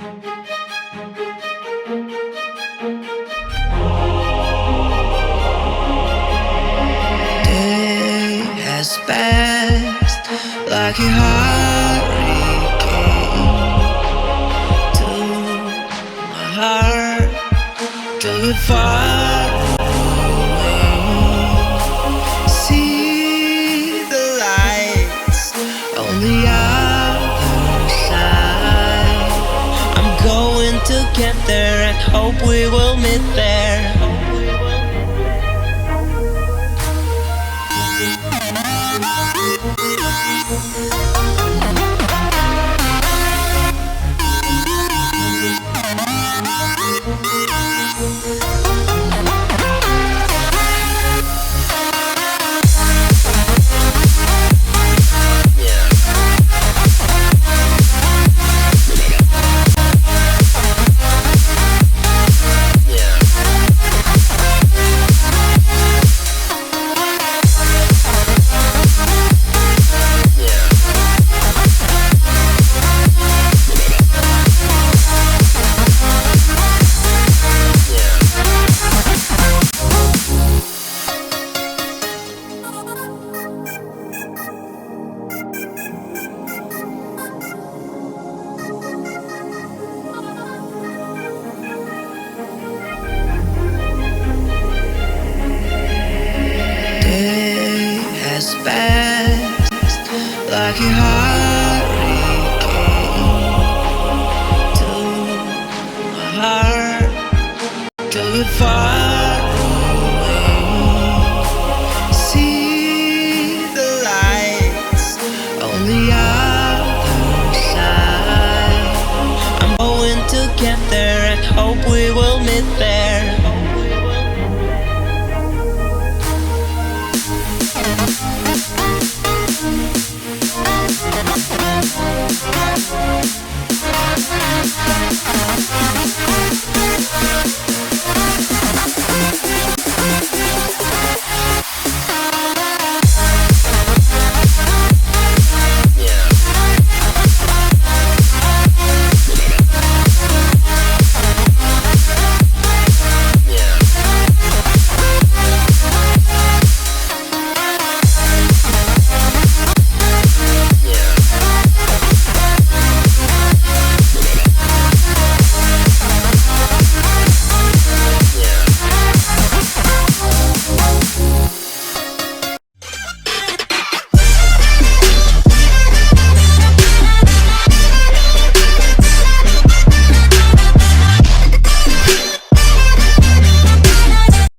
Day has passed like a hurricane to my heart, till it far away. See the lights on the other side. I'm going to get there and hope we will meet there. Day has passed like a hurricane to my heart, till it far away. See the lights on the other side. I'm going to get there and hope we will meet there.